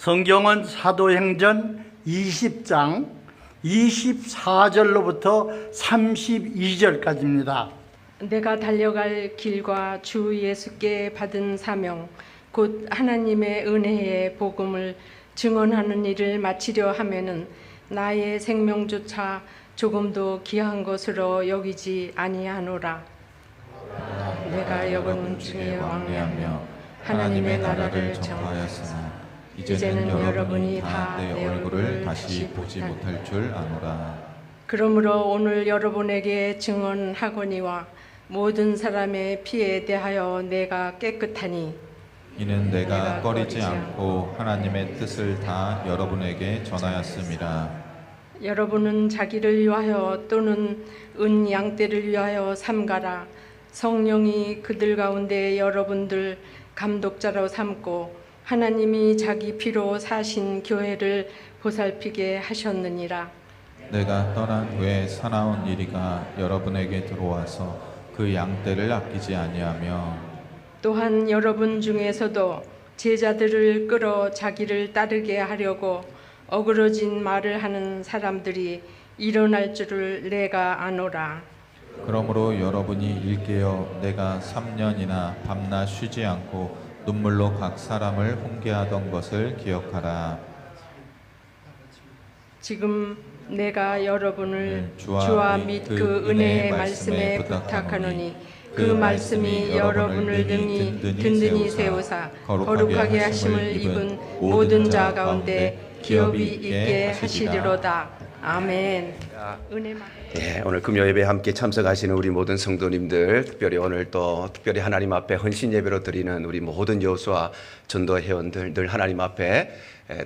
성경은 사도행전 20장 24절로부터 32절까지입니다. 내가 달려갈 길과 주 예수께 받은 사명 곧 하나님의 은혜의 복음을 증언하는 일을 마치려 하면은 나의 생명조차 조금도 귀한 것으로 여기지 아니하노라. 내가 여건 중에 왕래하며 하나님의 나라를 정하였으나 이제는 여러분이 다 내 얼굴을 다시 보지 못할 줄 아노라. 그러므로 오늘 여러분에게 증언하거니와 모든 사람의 피에 대하여 내가 깨끗하니 이는 내가 꺼리지 않고 하나님의 뜻을 다 여러분에게 전하였습니다. 여러분은 자기를 위하여 또는 은 양떼를 위하여 삼가라. 성령이 그들 가운데 여러분들 감독자로 삼고 하나님이 자기 피로 사신 교회를 보살피게 하셨느니라. 내가 떠난 후에 사나운 이리가 여러분에게 들어와서 그 양떼를 아끼지 아니하며 또한 여러분 중에서도 제자들을 끌어 자기를 따르게 하려고 어그러진 말을 하는 사람들이 일어날 줄을 내가 아노라. 그러므로 여러분이 일깨어 내가 3년이나 밤낮 쉬지 않고 눈물로 각 사람을 훈계하던 것을 기억하라. 지금 내가 여러분을 주와 주와 및 그 은혜의 말씀에 부탁하노니 그 말씀이 여러분을 능히 든든히 세우사 거룩하게 하심을 입은 모든 자 가운데 기업이 있게 하시리로다. 아멘. 예, 오늘 금요 예배에 함께 참석하시는 우리 모든 성도님들, 특별히 오늘 또 특별히 하나님 앞에 헌신 예배로 드리는 우리 모든 여호수아 전도 회원들, 늘 하나님 앞에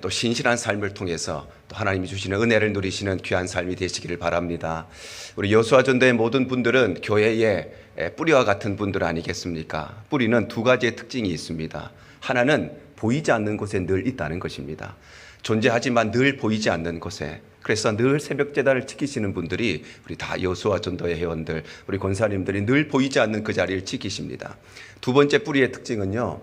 또 신실한 삶을 통해서 또 하나님이 주시는 은혜를 누리시는 귀한 삶이 되시기를 바랍니다. 우리 여호수아 전도의 모든 분들은 교회의 뿌리와 같은 분들 아니겠습니까? 뿌리는 두 가지의 특징이 있습니다. 하나는 보이지 않는 곳에 늘 있다는 것입니다. 존재하지만 늘 보이지 않는 곳에, 그래서 늘 새벽 제단을 지키시는 분들이 우리 다 여호수아 전도의 회원들, 우리 권사님들이 늘 보이지 않는 그 자리를 지키십니다. 두 번째 뿌리의 특징은요,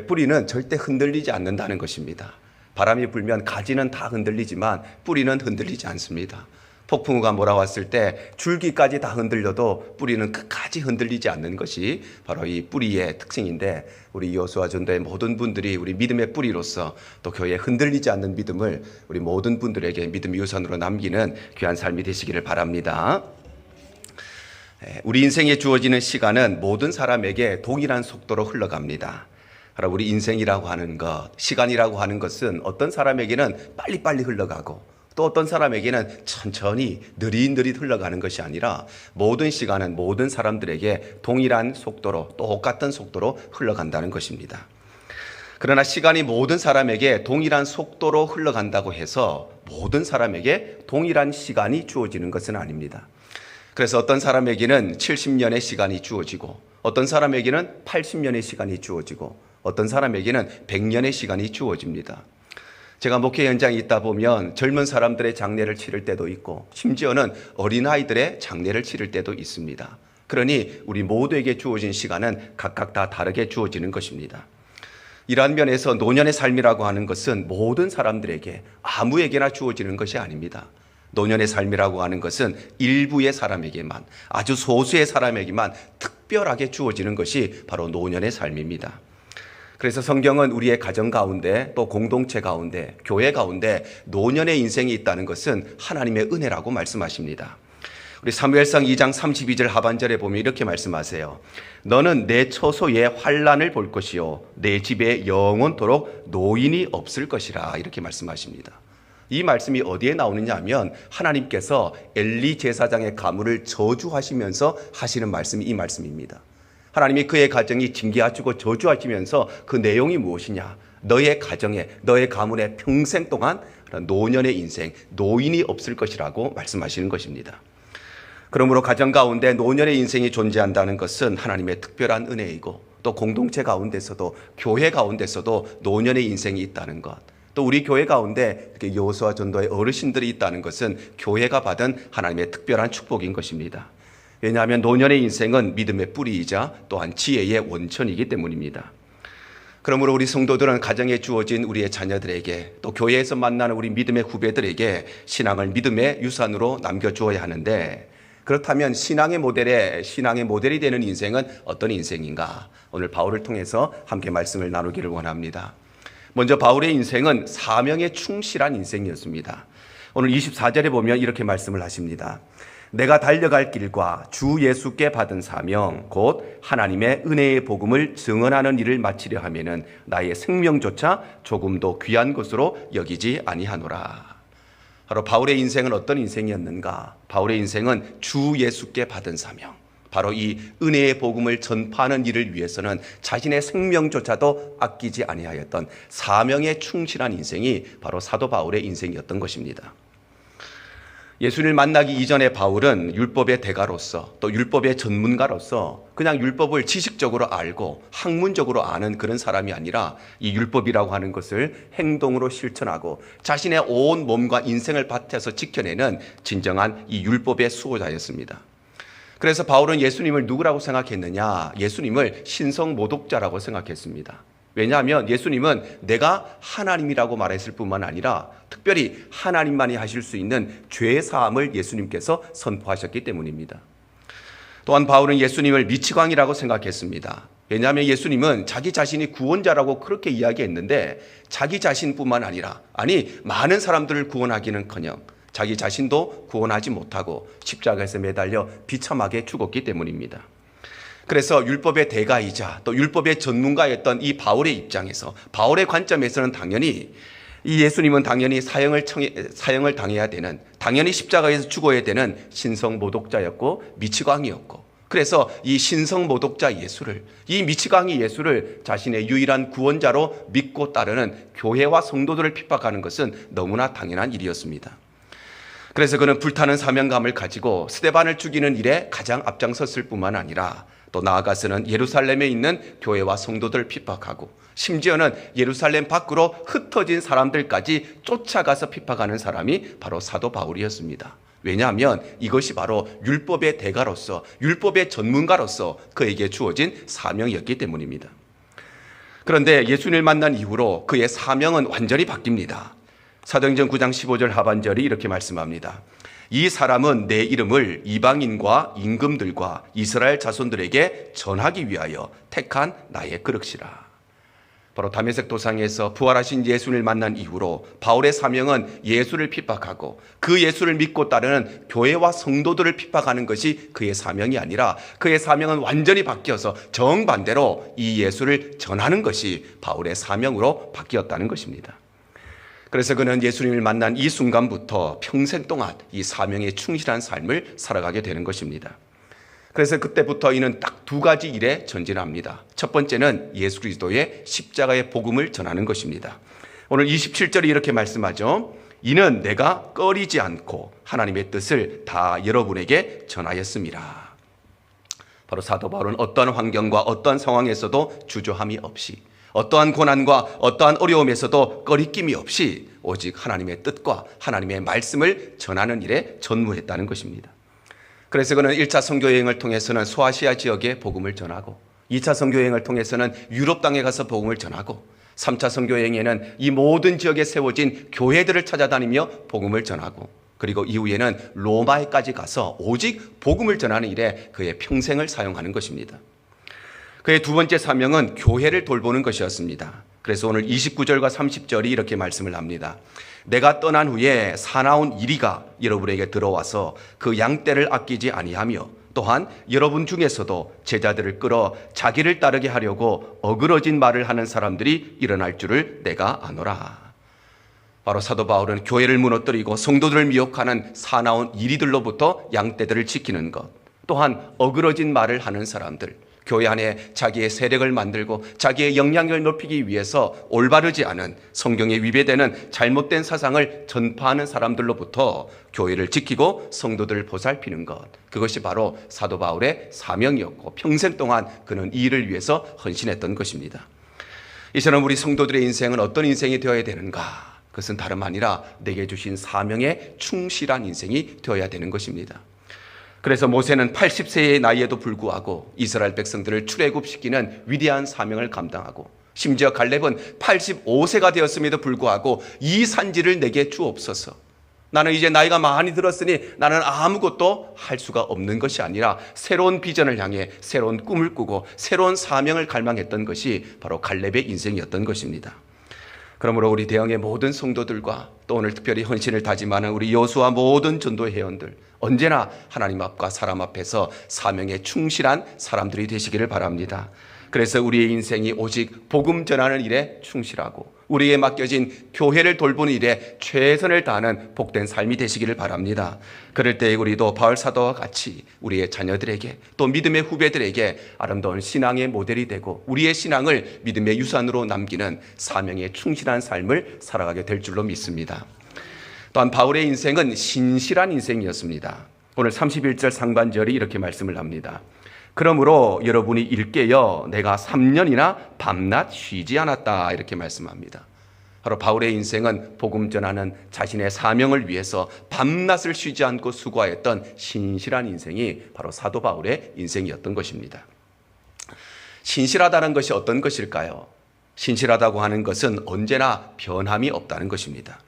뿌리는 절대 흔들리지 않는다는 것입니다. 바람이 불면 가지는 다 흔들리지만 뿌리는 흔들리지 않습니다. 폭풍우가 몰아왔을 때 줄기까지 다 흔들려도 뿌리는 끝까지 흔들리지 않는 것이 바로 이 뿌리의 특징인데, 우리 여호수아 전도의 모든 분들이 우리 믿음의 뿌리로서 또 교회에 흔들리지 않는 믿음을 우리 모든 분들에게 믿음의 유산으로 남기는 귀한 삶이 되시기를 바랍니다. 우리 인생에 주어지는 시간은 모든 사람에게 동일한 속도로 흘러갑니다. 바로 우리 인생이라고 하는 것, 시간이라고 하는 것은 어떤 사람에게는 빨리빨리 흘러가고 또 어떤 사람에게는 천천히 느릿느릿 흘러가는 것이 아니라 모든 시간은 모든 사람들에게 동일한 속도로, 똑같은 속도로 흘러간다는 것입니다. 그러나 시간이 모든 사람에게 동일한 속도로 흘러간다고 해서 모든 사람에게 동일한 시간이 주어지는 것은 아닙니다. 그래서 어떤 사람에게는 70년의 시간이 주어지고 어떤 사람에게는 80년의 시간이 주어지고 어떤 사람에게는 100년의 시간이 주어집니다. 제가 목회 현장에 있다 보면 젊은 사람들의 장례를 치를 때도 있고 심지어는 어린아이들의 장례를 치를 때도 있습니다. 그러니 우리 모두에게 주어진 시간은 각각 다 다르게 주어지는 것입니다. 이러한 면에서 노년의 삶이라고 하는 것은 모든 사람들에게 아무에게나 주어지는 것이 아닙니다. 노년의 삶이라고 하는 것은 일부의 사람에게만, 아주 소수의 사람에게만 특별하게 주어지는 것이 바로 노년의 삶입니다. 그래서 성경은 우리의 가정 가운데 또 공동체 가운데 교회 가운데 노년의 인생이 있다는 것은 하나님의 은혜라고 말씀하십니다. 우리 사무엘상 2장 32절 하반절에 보면 이렇게 말씀하세요. 너는 내 처소에 환난을 볼 것이요 내 집에 영원토록 노인이 없을 것이라, 이렇게 말씀하십니다. 이 말씀이 어디에 나오느냐 하면 하나님께서 엘리 제사장의 가문을 저주하시면서 하시는 말씀이 이 말씀입니다. 하나님이 그의 가정이 징계하시고 저주하시면서 그 내용이 무엇이냐? 너의 가정에, 너의 가문에 평생 동안 노년의 인생, 노인이 없을 것이라고 말씀하시는 것입니다. 그러므로 가정 가운데 노년의 인생이 존재한다는 것은 하나님의 특별한 은혜이고 또 공동체 가운데서도 교회 가운데서도 노년의 인생이 있다는 것, 또 우리 교회 가운데 이렇게 여호수아 전도의 어르신들이 있다는 것은 교회가 받은 하나님의 특별한 축복인 것입니다. 왜냐하면 노년의 인생은 믿음의 뿌리이자 또한 지혜의 원천이기 때문입니다. 그러므로 우리 성도들은 가정에 주어진 우리의 자녀들에게 또 교회에서 만나는 우리 믿음의 후배들에게 신앙을 믿음의 유산으로 남겨주어야 하는데, 그렇다면 신앙의 모델이 되는 인생은 어떤 인생인가? 오늘 바울을 통해서 함께 말씀을 나누기를 원합니다. 먼저 바울의 인생은 사명에 충실한 인생이었습니다. 오늘 24절에 보면 이렇게 말씀을 하십니다. 내가 달려갈 길과 주 예수께 받은 사명 곧 하나님의 은혜의 복음을 증언하는 일을 마치려 하면은 나의 생명조차 조금도 귀한 것으로 여기지 아니하노라. 바로 바울의 인생은 어떤 인생이었는가? 바울의 인생은 주 예수께 받은 사명, 바로 이 은혜의 복음을 전파하는 일을 위해서는 자신의 생명조차도 아끼지 아니하였던 사명에 충실한 인생이 바로 사도 바울의 인생이었던 것입니다. 예수님을 만나기 이전에 바울은 율법의 대가로서 또 율법의 전문가로서 그냥 율법을 지식적으로 알고 학문적으로 아는 그런 사람이 아니라 이 율법이라고 하는 것을 행동으로 실천하고 자신의 온 몸과 인생을 바쳐서 지켜내는 진정한 이 율법의 수호자였습니다. 그래서 바울은 예수님을 누구라고 생각했느냐? 예수님을 신성모독자라고 생각했습니다. 왜냐하면 예수님은 내가 하나님이라고 말했을 뿐만 아니라 특별히 하나님만이 하실 수 있는 죄 사함을 예수님께서 선포하셨기 때문입니다. 또한 바울은 예수님을 미치광이라고 생각했습니다. 왜냐하면 예수님은 자기 자신이 구원자라고 그렇게 이야기했는데 자기 자신뿐만 아니라 많은 사람들을 구원하기는커녕 자기 자신도 구원하지 못하고 십자가에서 매달려 비참하게 죽었기 때문입니다. 그래서 율법의 대가이자 또 율법의 전문가였던 이 바울의 입장에서, 바울의 관점에서는 당연히 이 예수님은 당연히 사형을 당해야 되는, 당연히 십자가에서 죽어야 되는 신성모독자였고 미치광이었고, 그래서 이 신성모독자 예수를, 이 미치광이 예수를 자신의 유일한 구원자로 믿고 따르는 교회와 성도들을 핍박하는 것은 너무나 당연한 일이었습니다. 그래서 그는 불타는 사명감을 가지고 스데반을 죽이는 일에 가장 앞장섰을 뿐만 아니라 또 나아가서는 예루살렘에 있는 교회와 성도들을 핍박하고 심지어는 예루살렘 밖으로 흩어진 사람들까지 쫓아가서 핍박하는 사람이 바로 사도 바울이었습니다. 왜냐하면 이것이 바로 율법의 대가로서, 율법의 전문가로서 그에게 주어진 사명이었기 때문입니다. 그런데 예수님을 만난 이후로 그의 사명은 완전히 바뀝니다. 사도행전 9장 15절 하반절이 이렇게 말씀합니다. 이 사람은 내 이름을 이방인과 임금들과 이스라엘 자손들에게 전하기 위하여 택한 나의 그릇이라. 바로 다메섹 도상에서 부활하신 예수를 만난 이후로 바울의 사명은 예수를 핍박하고 그 예수를 믿고 따르는 교회와 성도들을 핍박하는 것이 그의 사명이 아니라 그의 사명은 완전히 바뀌어서 정반대로 이 예수를 전하는 것이 바울의 사명으로 바뀌었다는 것입니다. 그래서 그는 예수님을 만난 이 순간부터 평생 동안 이 사명에 충실한 삶을 살아가게 되는 것입니다. 그래서 그때부터 이는 딱 두 가지 일에 전진합니다. 첫 번째는 예수 그리스도의 십자가의 복음을 전하는 것입니다. 오늘 27절이 이렇게 말씀하죠. 이는 내가 꺼리지 않고 하나님의 뜻을 다 여러분에게 전하였습니다. 바로 사도 바울은 어떠한 환경과 어떠한 상황에서도 주저함이 없이, 어떠한 고난과 어떠한 어려움에서도 꺼리낌이 없이 오직 하나님의 뜻과 하나님의 말씀을 전하는 일에 전무했다는 것입니다. 그래서 그는 1차 선교여행을 통해서는 소아시아 지역에 복음을 전하고 2차 선교여행을 통해서는 유럽 땅에 가서 복음을 전하고 3차 선교여행에는 이 모든 지역에 세워진 교회들을 찾아다니며 복음을 전하고 그리고 이후에는 로마에까지 가서 오직 복음을 전하는 일에 그의 평생을 사용하는 것입니다. 그의 두 번째 사명은 교회를 돌보는 것이었습니다. 그래서 오늘 29절과 30절이 이렇게 말씀을 합니다. 내가 떠난 후에 사나운 이리가 여러분에게 들어와서 그 양떼를 아끼지 아니하며 또한 여러분 중에서도 제자들을 끌어 자기를 따르게 하려고 어그러진 말을 하는 사람들이 일어날 줄을 내가 아노라. 바로 사도 바울은 교회를 무너뜨리고 성도들을 미혹하는 사나운 이리들로부터 양떼들을 지키는 것, 또한 어그러진 말을 하는 사람들, 교회 안에 자기의 세력을 만들고 자기의 영향력을 높이기 위해서 올바르지 않은 성경에 위배되는 잘못된 사상을 전파하는 사람들로부터 교회를 지키고 성도들을 보살피는 것, 그것이 바로 사도 바울의 사명이었고 평생 동안 그는 이 일을 위해서 헌신했던 것입니다. 이처럼 우리 성도들의 인생은 어떤 인생이 되어야 되는가? 그것은 다름 아니라 내게 주신 사명에 충실한 인생이 되어야 되는 것입니다. 그래서 모세는 80세의 나이에도 불구하고 이스라엘 백성들을 출애굽시키는 위대한 사명을 감당하고 심지어 갈렙은 85세가 되었음에도 불구하고 이 산지를 내게 주옵소서. 나는 이제 나이가 많이 들었으니 나는 아무것도 할 수가 없는 것이 아니라 새로운 비전을 향해 새로운 꿈을 꾸고 새로운 사명을 갈망했던 것이 바로 갈렙의 인생이었던 것입니다. 그러므로 우리 대형의 모든 성도들과 또 오늘 특별히 헌신을 다짐하는 우리 여호수아 모든 전도 회원들, 언제나 하나님 앞과 사람 앞에서 사명에 충실한 사람들이 되시기를 바랍니다. 그래서 우리의 인생이 오직 복음 전하는 일에 충실하고 우리에게 맡겨진 교회를 돌보는 일에 최선을 다하는 복된 삶이 되시기를 바랍니다. 그럴 때 우리도 바울 사도와 같이 우리의 자녀들에게 또 믿음의 후배들에게 아름다운 신앙의 모델이 되고 우리의 신앙을 믿음의 유산으로 남기는 사명에 충실한 삶을 살아가게 될 줄로 믿습니다. 또한 바울의 인생은 신실한 인생이었습니다. 오늘 31절 상반절이 이렇게 말씀을 합니다. 그러므로 여러분이 일깨어 내가 3년이나 밤낮 쉬지 않았다, 이렇게 말씀합니다. 바로 바울의 인생은 복음 전하는 자신의 사명을 위해서 밤낮을 쉬지 않고 수고하였던 신실한 인생이 바로 사도 바울의 인생이었던 것입니다. 신실하다는 것이 어떤 것일까요? 신실하다고 하는 것은 언제나 변함이 없다는 것입니다.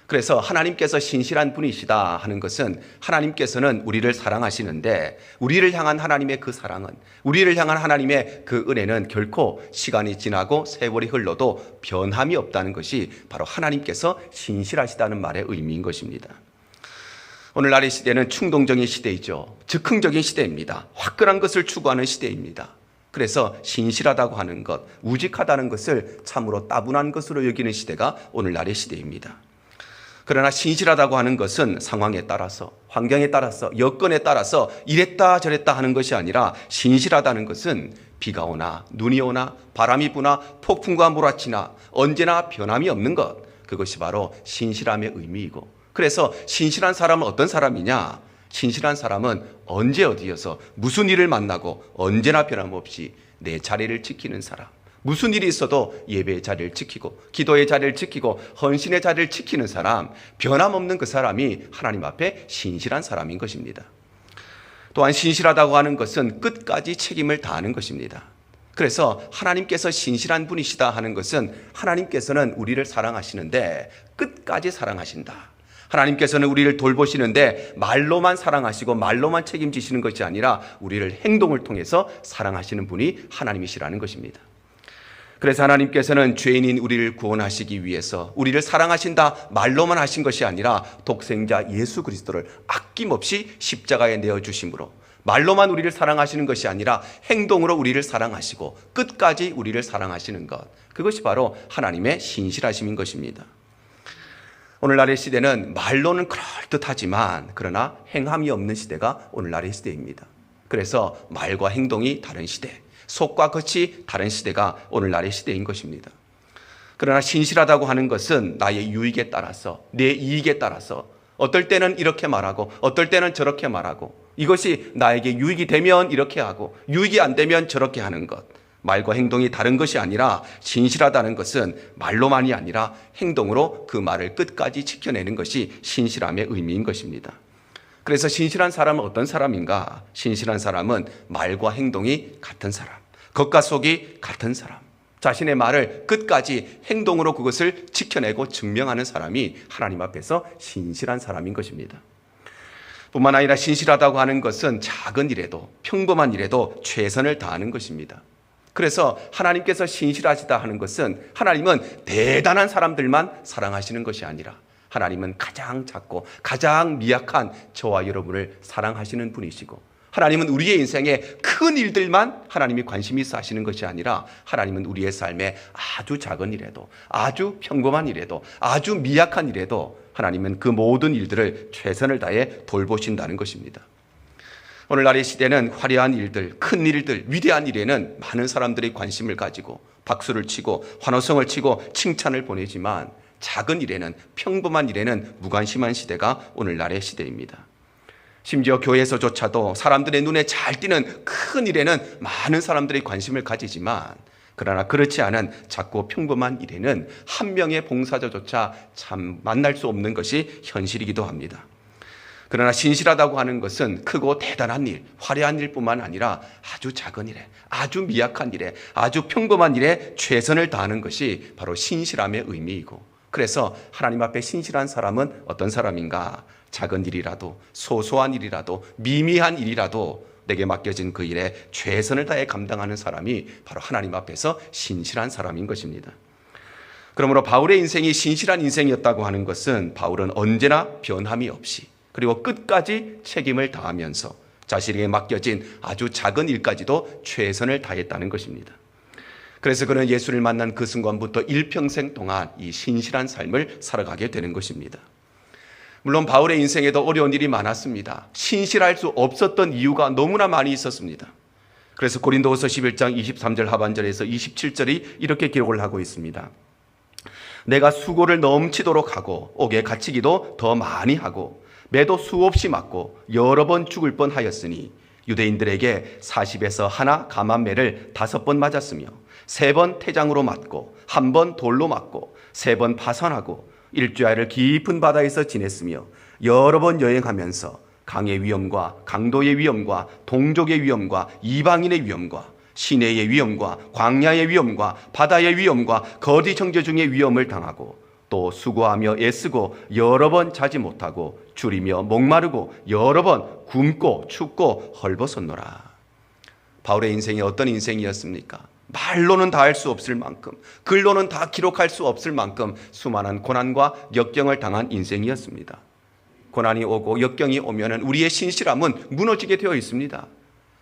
그래서 하나님께서 신실한 분이시다 하는 것은 하나님께서는 우리를 사랑하시는데 우리를 향한 하나님의 그 사랑은, 우리를 향한 하나님의 그 은혜는 결코 시간이 지나고 세월이 흘러도 변함이 없다는 것이 바로 하나님께서 신실하시다는 말의 의미인 것입니다. 오늘날의 시대는 충동적인 시대이죠. 즉흥적인 시대입니다. 화끈한 것을 추구하는 시대입니다. 그래서 신실하다고 하는 것, 우직하다는 것을 참으로 따분한 것으로 여기는 시대가 오늘날의 시대입니다. 그러나 신실하다고 하는 것은 상황에 따라서, 환경에 따라서, 여건에 따라서 이랬다 저랬다 하는 것이 아니라 신실하다는 것은 비가 오나 눈이 오나 바람이 부나 폭풍과 몰아치나 언제나 변함이 없는 것, 그것이 바로 신실함의 의미이고, 그래서 신실한 사람은 어떤 사람이냐? 신실한 사람은 언제 어디에서 무슨 일을 만나고 언제나 변함없이 내 자리를 지키는 사람, 무슨 일이 있어도 예배의 자리를 지키고 기도의 자리를 지키고 헌신의 자리를 지키는 사람, 변함없는 그 사람이 하나님 앞에 신실한 사람인 것입니다. 또한 신실하다고 하는 것은 끝까지 책임을 다하는 것입니다. 그래서 하나님께서 신실한 분이시다 하는 것은 하나님께서는 우리를 사랑하시는데 끝까지 사랑하신다. 하나님께서는 우리를 돌보시는데 말로만 사랑하시고 말로만 책임지시는 것이 아니라 우리를 행동을 통해서 사랑하시는 분이 하나님이시라는 것입니다. 그래서 하나님께서는 죄인인 우리를 구원하시기 위해서 우리를 사랑하신다 말로만 하신 것이 아니라 독생자 예수 그리스도를 아낌없이 십자가에 내어주심으로 말로만 우리를 사랑하시는 것이 아니라 행동으로 우리를 사랑하시고 끝까지 우리를 사랑하시는 것, 그것이 바로 하나님의 신실하심인 것입니다. 오늘날의 시대는 말로는 그럴듯하지만 그러나 행함이 없는 시대가 오늘날의 시대입니다. 그래서 말과 행동이 다른 시대, 속과 겉이 다른 시대가 오늘날의 시대인 것입니다. 그러나 신실하다고 하는 것은 나의 유익에 따라서, 내 이익에 따라서 어떨 때는 이렇게 말하고 어떨 때는 저렇게 말하고, 이것이 나에게 유익이 되면 이렇게 하고 유익이 안 되면 저렇게 하는 것, 말과 행동이 다른 것이 아니라 신실하다는 것은 말로만이 아니라 행동으로 그 말을 끝까지 지켜내는 것이 신실함의 의미인 것입니다. 그래서 신실한 사람은 어떤 사람인가? 신실한 사람은 말과 행동이 같은 사람, 겉과 속이 같은 사람, 자신의 말을 끝까지 행동으로 그것을 지켜내고 증명하는 사람이 하나님 앞에서 신실한 사람인 것입니다. 뿐만 아니라 신실하다고 하는 것은 작은 일에도, 평범한 일에도 최선을 다하는 것입니다. 그래서 하나님께서 신실하시다 하는 것은 하나님은 대단한 사람들만 사랑하시는 것이 아니라 하나님은 가장 작고 가장 미약한 저와 여러분을 사랑하시는 분이시고, 하나님은 우리의 인생에 큰 일들만 하나님이 관심이 있어 하시는 것이 아니라 하나님은 우리의 삶에 아주 작은 일에도, 아주 평범한 일에도, 아주 미약한 일에도 하나님은 그 모든 일들을 최선을 다해 돌보신다는 것입니다. 오늘날의 시대는 화려한 일들, 큰 일들, 위대한 일에는 많은 사람들이 관심을 가지고 박수를 치고 환호성을 치고 칭찬을 보내지만 작은 일에는, 평범한 일에는 무관심한 시대가 오늘날의 시대입니다. 심지어 교회에서조차도 사람들의 눈에 잘 띄는 큰 일에는 많은 사람들이 관심을 가지지만, 그러나 그렇지 않은 작고 평범한 일에는 한 명의 봉사자조차 참 만날 수 없는 것이 현실이기도 합니다. 그러나 신실하다고 하는 것은 크고 대단한 일, 화려한 일뿐만 아니라 아주 작은 일에, 아주 미약한 일에, 아주 평범한 일에 최선을 다하는 것이 바로 신실함의 의미이고, 그래서 하나님 앞에 신실한 사람은 어떤 사람인가? 작은 일이라도, 소소한 일이라도, 미미한 일이라도 내게 맡겨진 그 일에 최선을 다해 감당하는 사람이 바로 하나님 앞에서 신실한 사람인 것입니다. 그러므로 바울의 인생이 신실한 인생이었다고 하는 것은 바울은 언제나 변함이 없이, 그리고 끝까지 책임을 다하면서 자신에게 맡겨진 아주 작은 일까지도 최선을 다했다는 것입니다. 그래서 그는 예수를 만난 그 순간부터 일평생 동안 이 신실한 삶을 살아가게 되는 것입니다. 물론 바울의 인생에도 어려운 일이 많았습니다. 신실할 수 없었던 이유가 너무나 많이 있었습니다. 그래서 고린도후서 11장 23절 하반절에서 27절이 이렇게 기록을 하고 있습니다. 내가 수고를 넘치도록 하고 옥에 갇히기도 더 많이 하고 매도 수없이 맞고 여러 번 죽을 뻔하였으니 유대인들에게 40에서 하나 감한매를 5번 맞았으며 3번 태장으로 맞고 1번 돌로 맞고 3번 파선하고 일주일을 깊은 바다에서 지냈으며 여러 번 여행하면서 강의 위험과 강도의 위험과 동족의 위험과 이방인의 위험과 시내의 위험과 광야의 위험과 바다의 위험과 거리 정죄 중의 위험을 당하고 또 수고하며 애쓰고 여러 번 자지 못하고 줄이며 목마르고 여러 번 굶고 춥고 헐벗었노라. 바울의 인생이 어떤 인생이었습니까? 말로는 다 할 수 없을 만큼, 글로는 다 기록할 수 없을 만큼 수많은 고난과 역경을 당한 인생이었습니다. 고난이 오고 역경이 오면 우리의 신실함은 무너지게 되어 있습니다.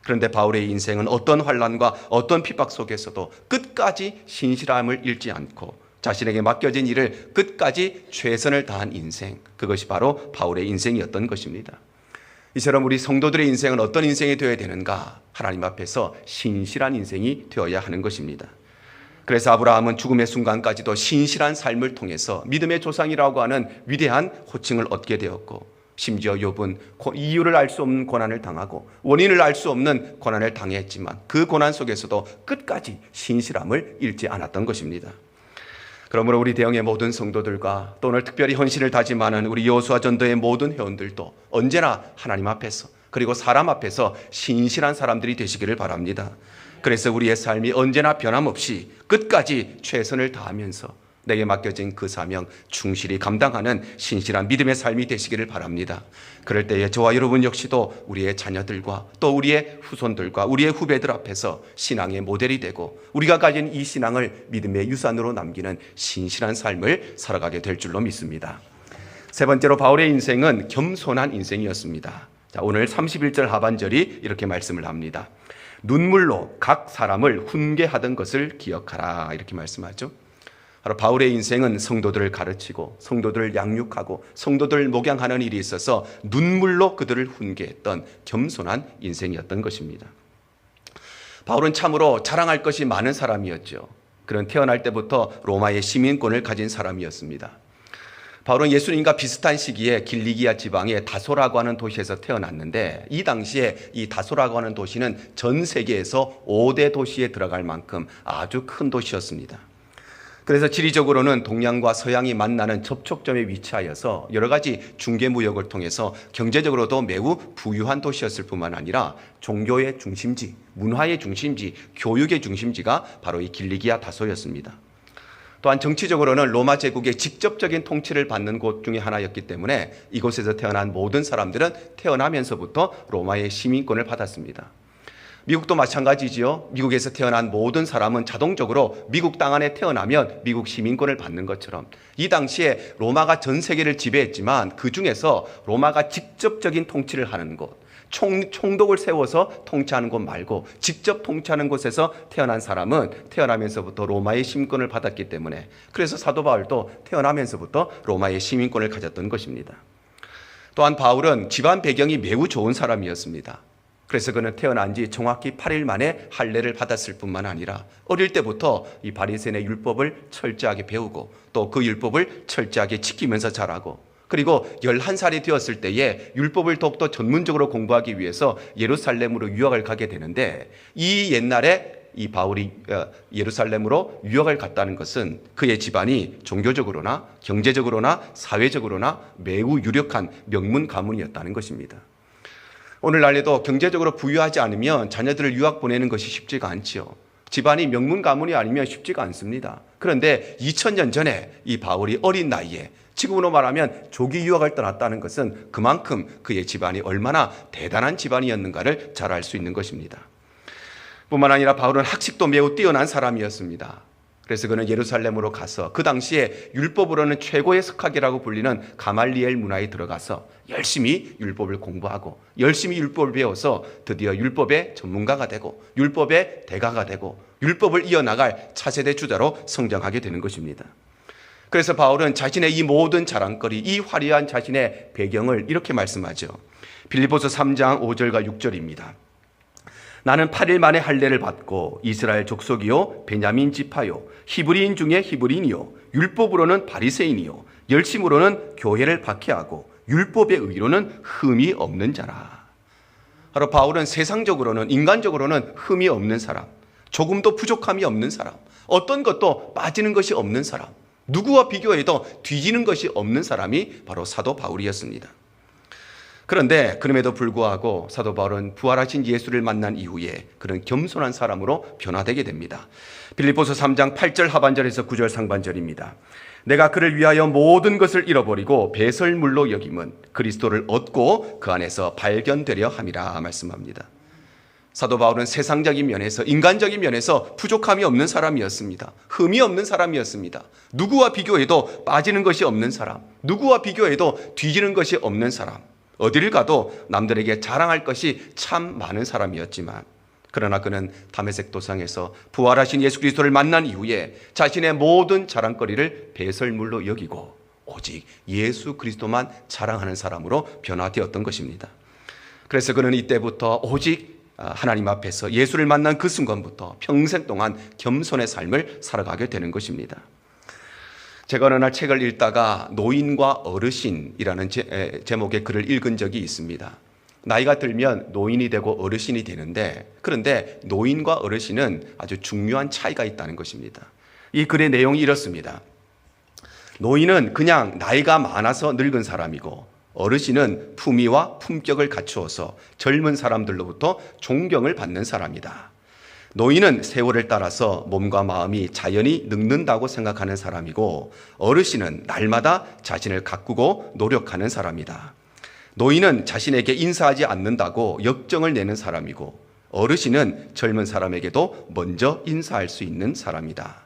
그런데 바울의 인생은 어떤 환난과 어떤 핍박 속에서도 끝까지 신실함을 잃지 않고 자신에게 맡겨진 일을 끝까지 최선을 다한 인생, 그것이 바로 바울의 인생이었던 것입니다. 이처럼 우리 성도들의 인생은 어떤 인생이 되어야 되는가? 하나님 앞에서 신실한 인생이 되어야 하는 것입니다. 그래서 아브라함은 죽음의 순간까지도 신실한 삶을 통해서 믿음의 조상이라고 하는 위대한 호칭을 얻게 되었고, 심지어 욥은 이유를 알 수 없는 고난을 당하고 원인을 알 수 없는 고난을 당했지만 그 고난 속에서도 끝까지 신실함을 잃지 않았던 것입니다. 그러므로 우리 대형의 모든 성도들과 또 오늘 특별히 헌신을 다짐하는 우리 여호수아 전도의 모든 회원들도 언제나 하나님 앞에서 그리고 사람 앞에서 신실한 사람들이 되시기를 바랍니다. 그래서 우리의 삶이 언제나 변함없이 끝까지 최선을 다하면서 내게 맡겨진 그 사명 충실히 감당하는 신실한 믿음의 삶이 되시기를 바랍니다. 그럴 때에 저와 여러분 역시도 우리의 자녀들과 또 우리의 후손들과 우리의 후배들 앞에서 신앙의 모델이 되고 우리가 가진 이 신앙을 믿음의 유산으로 남기는 신실한 삶을 살아가게 될 줄로 믿습니다. 세 번째로 바울의 인생은 겸손한 인생이었습니다. 자, 오늘 31절 하반절이 이렇게 말씀을 합니다. 눈물로 각 사람을 훈계하던 것을 기억하라, 이렇게 말씀하죠. 바로 바울의 인생은 성도들을 가르치고 성도들을 양육하고 성도들을 목양하는 일이 있어서 눈물로 그들을 훈계했던 겸손한 인생이었던 것입니다. 바울은 참으로 자랑할 것이 많은 사람이었죠. 그는 태어날 때부터 로마의 시민권을 가진 사람이었습니다. 바울은 예수님과 비슷한 시기에 길리기아 지방의 다소라고 하는 도시에서 태어났는데, 이 당시에 이 다소라고 하는 도시는 전 세계에서 5대 도시에 들어갈 만큼 아주 큰 도시였습니다. 그래서 지리적으로는 동양과 서양이 만나는 접촉점에 위치하여서 여러 가지 중개무역을 통해서 경제적으로도 매우 부유한 도시였을 뿐만 아니라 종교의 중심지, 문화의 중심지, 교육의 중심지가 바로 이 길리기아 다소였습니다. 또한 정치적으로는 로마 제국의 직접적인 통치를 받는 곳 중에 하나였기 때문에 이곳에서 태어난 모든 사람들은 태어나면서부터 로마의 시민권을 받았습니다. 미국도 마찬가지지요. 미국에서 태어난 모든 사람은 자동적으로 미국 땅 안에 태어나면 미국 시민권을 받는 것처럼 이 당시에 로마가 전 세계를 지배했지만 그 중에서 로마가 직접적인 통치를 하는 곳, 총독을 세워서 통치하는 곳 말고 직접 통치하는 곳에서 태어난 사람은 태어나면서부터 로마의 시민권을 받았기 때문에, 그래서 사도 바울도 태어나면서부터 로마의 시민권을 가졌던 것입니다. 또한 바울은 집안 배경이 매우 좋은 사람이었습니다. 그래서 그는 태어난 지 정확히 8일 만에 할례를 받았을 뿐만 아니라 어릴 때부터 이 바리새인의 율법을 철저하게 배우고 또 그 율법을 철저하게 지키면서 자라고, 그리고 11살이 되었을 때에 율법을 더욱더 전문적으로 공부하기 위해서 예루살렘으로 유학을 가게 되는데, 이 옛날에 이 바울이 예루살렘으로 유학을 갔다는 것은 그의 집안이 종교적으로나 경제적으로나 사회적으로나 매우 유력한 명문 가문이었다는 것입니다. 오늘날에도 경제적으로 부유하지 않으면 자녀들을 유학 보내는 것이 쉽지가 않지요. 집안이 명문 가문이 아니면 쉽지가 않습니다. 그런데 2000년 전에 이 바울이 어린 나이에, 지금으로 말하면 조기 유학을 떠났다는 것은 그만큼 그의 집안이 얼마나 대단한 집안이었는가를 잘 알 수 있는 것입니다. 뿐만 아니라 바울은 학식도 매우 뛰어난 사람이었습니다. 그래서 그는 예루살렘으로 가서 그 당시에 율법으로는 최고의 석학이라고 불리는 가말리엘 문화에 들어가서 열심히 율법을 공부하고 열심히 율법을 배워서 드디어 율법의 전문가가 되고 율법의 대가가 되고 율법을 이어나갈 차세대 주자로 성장하게 되는 것입니다. 그래서 바울은 자신의 이 모든 자랑거리, 이 화려한 자신의 배경을 이렇게 말씀하죠. 빌립보서 3장 5절과 6절입니다. 나는 8일 만에 할례를 받고 이스라엘 족속이요 베냐민 지파요 히브리인 중에 히브리인이요 율법으로는 바리새인이요 열심으로는 교회를 박해하고 율법의 의로는 흠이 없는 자라. 바로 바울은 세상적으로는, 인간적으로는 흠이 없는 사람, 조금도 부족함이 없는 사람, 어떤 것도 빠지는 것이 없는 사람, 누구와 비교해도 뒤지는 것이 없는 사람이 바로 사도 바울이었습니다. 그런데 그럼에도 불구하고 사도 바울은 부활하신 예수를 만난 이후에 그런 겸손한 사람으로 변화되게 됩니다. 빌립보서 3장 8절 하반절에서 9절 상반절입니다. 내가 그를 위하여 모든 것을 잃어버리고 배설물로 여김은 그리스도를 얻고 그 안에서 발견되려 함이라 말씀합니다. 사도 바울은 세상적인 면에서, 인간적인 면에서 부족함이 없는 사람이었습니다. 흠이 없는 사람이었습니다. 누구와 비교해도 빠지는 것이 없는 사람, 누구와 비교해도 뒤지는 것이 없는 사람, 어디를 가도 남들에게 자랑할 것이 참 많은 사람이었지만, 그러나 그는 다메섹 도상에서 부활하신 예수 그리스도를 만난 이후에 자신의 모든 자랑거리를 배설물로 여기고 오직 예수 그리스도만 자랑하는 사람으로 변화되었던 것입니다. 그래서 그는 이때부터 오직 하나님 앞에서 예수를 만난 그 순간부터 평생 동안 겸손의 삶을 살아가게 되는 것입니다. 제가 어느 날 책을 읽다가 노인과 어르신이라는 제목의 글을 읽은 적이 있습니다. 나이가 들면 노인이 되고 어르신이 되는데, 그런데 노인과 어르신은 아주 중요한 차이가 있다는 것입니다. 이 글의 내용이 이렇습니다. 노인은 그냥 나이가 많아서 늙은 사람이고, 어르신은 품위와 품격을 갖추어서 젊은 사람들로부터 존경을 받는 사람이다. 노인은 세월을 따라서 몸과 마음이 자연히 늙는다고 생각하는 사람이고, 어르신은 날마다 자신을 가꾸고 노력하는 사람이다. 노인은 자신에게 인사하지 않는다고 역정을 내는 사람이고, 어르신은 젊은 사람에게도 먼저 인사할 수 있는 사람이다.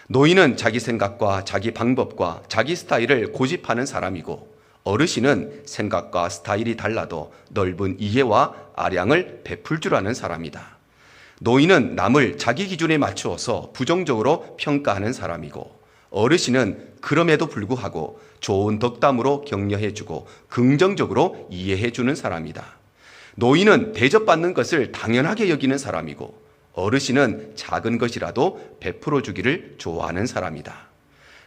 노인은 자기 생각과 자기 방법과 자기 스타일을 고집하는 사람이고, 어르신은 생각과 스타일이 달라도 넓은 이해와 아량을 베풀 줄 아는 사람이다. 노인은 남을 자기 기준에 맞추어서 부정적으로 평가하는 사람이고, 어르신은 그럼에도 불구하고 좋은 덕담으로 격려해주고 긍정적으로 이해해주는 사람이다. 노인은 대접받는 것을 당연하게 여기는 사람이고, 어르신은 작은 것이라도 베풀어주기를 좋아하는 사람이다.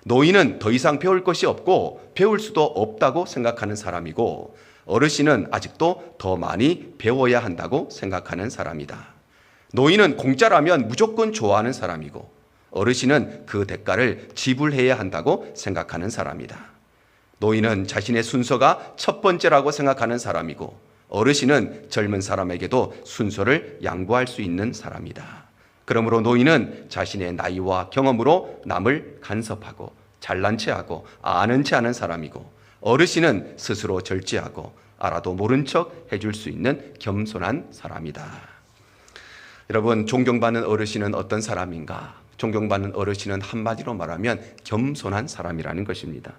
노인은 더 이상 배울 것이 없고 배울 수도 없다고 생각하는 사람이고, 어르신은 아직도 더 많이 배워야 한다고 생각하는 사람이다. 노인은 공짜라면 무조건 좋아하는 사람이고, 어르신은 그 대가를 지불해야 한다고 생각하는 사람이다. 노인은 자신의 순서가 첫 번째라고 생각하는 사람이고, 어르신은 젊은 사람에게도 순서를 양보할 수 있는 사람이다. 그러므로 노인은 자신의 나이와 경험으로 남을 간섭하고 잘난 체하고 아는 체 하는 사람이고, 어르신은 스스로 절제하고 알아도 모른 척 해줄 수 있는 겸손한 사람이다. 여러분, 존경받는 어르신은 어떤 사람인가? 존경받는 어르신은 한마디로 말하면 겸손한 사람이라는 것입니다.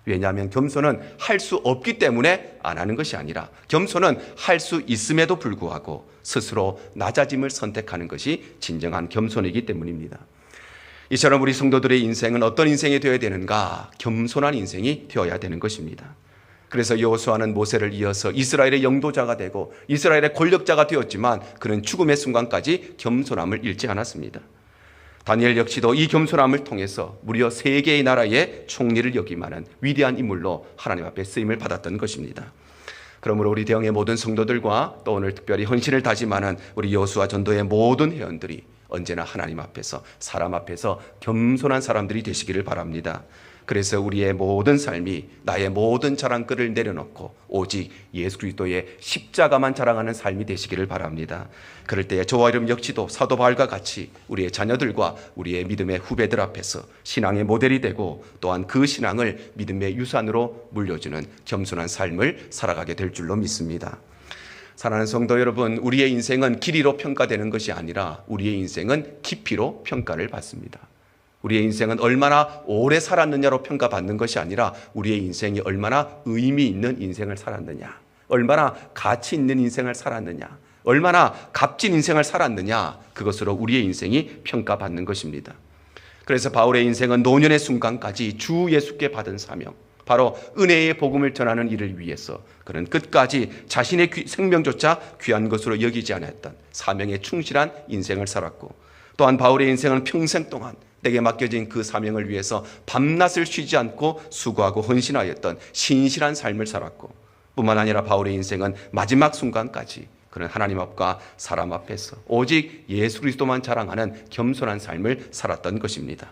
왜냐하면 겸손은 할 수 없기 때문에 안 하는 것이 아니라, 겸손은 할 수 있음에도 불구하고 스스로 낮아짐을 선택하는 것이 진정한 겸손이기 때문입니다. 이처럼 우리 성도들의 인생은 어떤 인생이 되어야 되는가? 겸손한 인생이 되어야 되는 것입니다. 그래서 여호수아는 모세를 이어서 이스라엘의 영도자가 되고 이스라엘의 권력자가 되었지만, 그는 죽음의 순간까지 겸손함을 잃지 않았습니다. 다니엘 역시도 이 겸손함을 통해서 무려 3개의 나라의 총리를 역임하는 위대한 인물로 하나님 앞에 쓰임을 받았던 것입니다. 그러므로 우리 대형의 모든 성도들과 또 오늘 특별히 헌신을 다짐하는 우리 여호수아 전도의 모든 회원들이 언제나 하나님 앞에서 사람 앞에서 겸손한 사람들이 되시기를 바랍니다. 그래서 우리의 모든 삶이 나의 모든 자랑거리를 내려놓고 오직 예수 그리스도의 십자가만 자랑하는 삶이 되시기를 바랍니다. 그럴 때에 저와 여러분 역시도 사도 바울과 같이 우리의 자녀들과 우리의 믿음의 후배들 앞에서 신앙의 모델이 되고 또한 그 신앙을 믿음의 유산으로 물려주는 겸손한 삶을 살아가게 될 줄로 믿습니다. 사랑하는 성도 여러분, 우리의 인생은 길이로 평가되는 것이 아니라 우리의 인생은 깊이로 평가를 받습니다. 우리의 인생은 얼마나 오래 살았느냐로 평가받는 것이 아니라 우리의 인생이 얼마나 의미 있는 인생을 살았느냐, 얼마나 가치 있는 인생을 살았느냐, 얼마나 값진 인생을 살았느냐, 그것으로 우리의 인생이 평가받는 것입니다. 그래서 바울의 인생은 노년의 순간까지 주 예수께 받은 사명, 바로 은혜의 복음을 전하는 일을 위해서 그는 끝까지 자신의 생명조차 귀한 것으로 여기지 않았던 사명에 충실한 인생을 살았고, 또한 바울의 인생은 평생 동안 내게 맡겨진 그 사명을 위해서 밤낮을 쉬지 않고 수고하고 헌신하였던 신실한 삶을 살았고, 뿐만 아니라 바울의 인생은 마지막 순간까지 그는 하나님 앞과 사람 앞에서 오직 예수 그리스도만 자랑하는 겸손한 삶을 살았던 것입니다.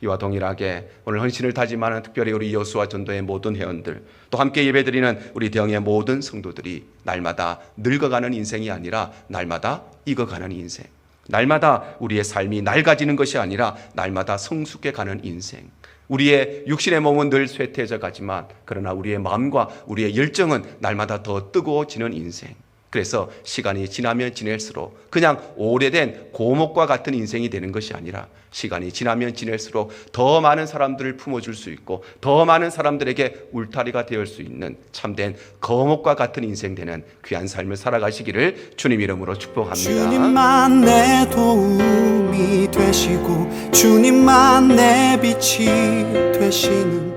이와 동일하게 오늘 헌신을 다짐하는 특별히 우리 여수와 전도의 모든 회원들, 또 함께 예배드리는 우리 대형의 모든 성도들이 날마다 늙어가는 인생이 아니라 날마다 익어가는 인생, 날마다 우리의 삶이 낡아지는 것이 아니라 날마다 성숙해 가는 인생, 우리의 육신의 몸은 늘 쇠퇴해져 가지만 그러나 우리의 마음과 우리의 열정은 날마다 더 뜨거워지는 인생, 그래서 시간이 지나면 지낼수록 그냥 오래된 고목과 같은 인생이 되는 것이 아니라 시간이 지나면 지낼수록 더 많은 사람들을 품어줄 수 있고 더 많은 사람들에게 울타리가 되을 수 있는 참된 거목과 같은 인생 되는 귀한 삶을 살아가시기를 주님 이름으로 축복합니다. 주님만 내 도움이 되시고 주님만 내 빛이 되시는